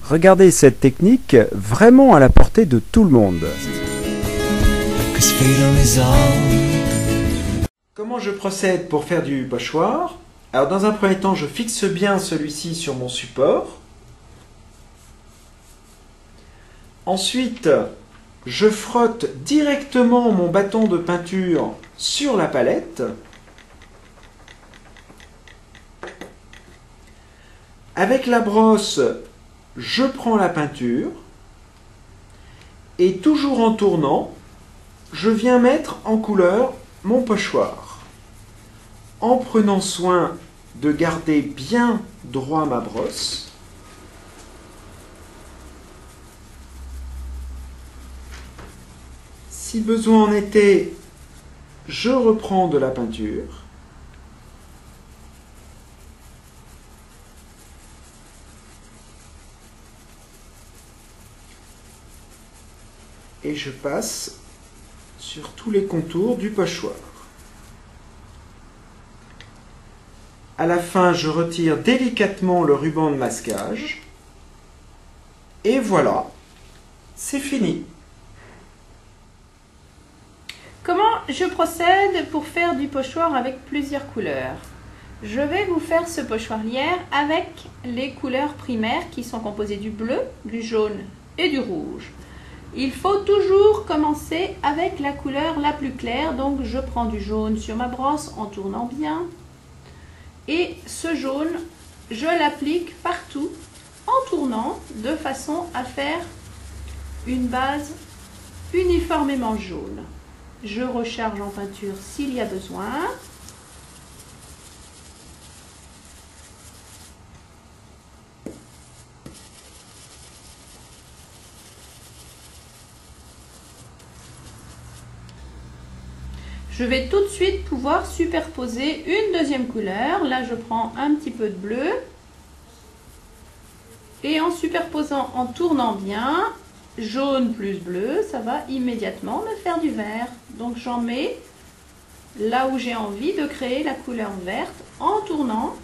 Regardez cette technique vraiment à la portée de tout le monde. Comment je procède pour faire du pochoir? Alors dans un premier temps, je fixe bien celui-ci sur mon support. Ensuite, je frotte directement mon bâton de peinture sur la palette. Avec la brosse, je prends la peinture et toujours en tournant, je viens mettre en couleur mon pochoir en prenant soin de garder bien droit ma brosse. Si besoin en était, je reprends de la peinture. Et je passe sur tous les contours du pochoir. À la fin, je retire délicatement le ruban de masquage. Et voilà, c'est fini. Comment je procède pour faire du pochoir avec plusieurs couleurs? Je vais vous faire ce pochoir lierre avec les couleurs primaires qui sont composées du bleu, du jaune et du rouge. Il faut toujours commencer avec la couleur la plus claire, donc je prends du jaune sur ma brosse en tournant bien. Et ce jaune, je l'applique partout en tournant de façon à faire une base uniformément jaune. Je recharge en peinture s'il y a besoin. Je vais tout de suite pouvoir superposer une deuxième couleur. Là, je prends un petit peu de bleu. Et en superposant, en tournant bien, jaune plus bleu, ça va immédiatement me faire du vert. Donc, j'en mets là où j'ai envie de créer la couleur verte en tournant.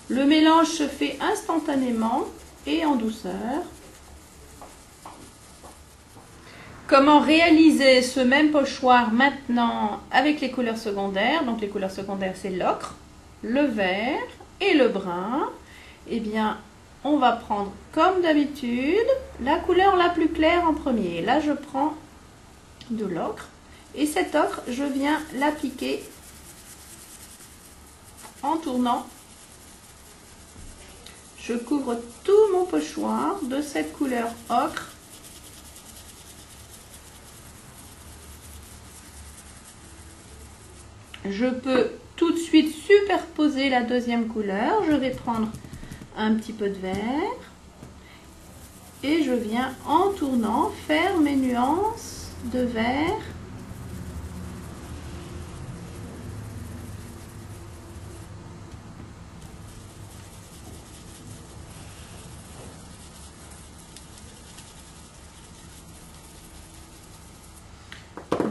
Le mélange se fait instantanément et en douceur. Comment réaliser ce même pochoir maintenant avec les couleurs secondaires? Donc les couleurs secondaires, c'est l'ocre, le vert et le brun. Eh bien, on va prendre comme d'habitude la couleur la plus claire en premier. Là, je prends de l'ocre et cette ocre, je viens l'appliquer en tournant. Je couvre tout mon pochoir de cette couleur ocre. Je peux tout de suite superposer la deuxième couleur. Je vais prendre un petit peu de vert et je viens en tournant faire mes nuances de vert.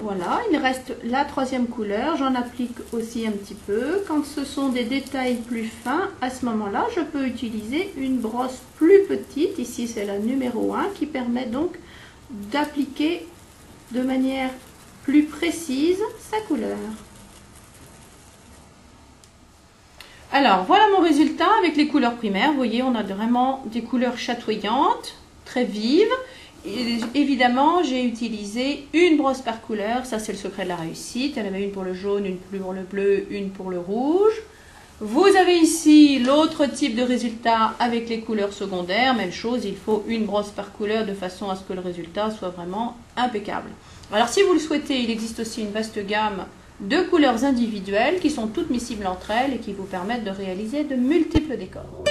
Voilà, il reste la troisième couleur, j'en applique aussi un petit peu. Quand ce sont des détails plus fins, à ce moment-là, je peux utiliser une brosse plus petite, ici c'est la numéro 1, qui permet donc d'appliquer de manière plus précise sa couleur. Alors, voilà mon résultat avec les couleurs primaires. Vous voyez, on a vraiment des couleurs chatoyantes, très vives. Et évidemment, j'ai utilisé une brosse par couleur, ça c'est le secret de la réussite. Il y en avait une pour le jaune, une pour le bleu, une pour le rouge. Vous avez ici l'autre type de résultat avec les couleurs secondaires, même chose, il faut une brosse par couleur de façon à ce que le résultat soit vraiment impeccable. Alors si vous le souhaitez, il existe aussi une vaste gamme de couleurs individuelles qui sont toutes miscibles entre elles et qui vous permettent de réaliser de multiples décors.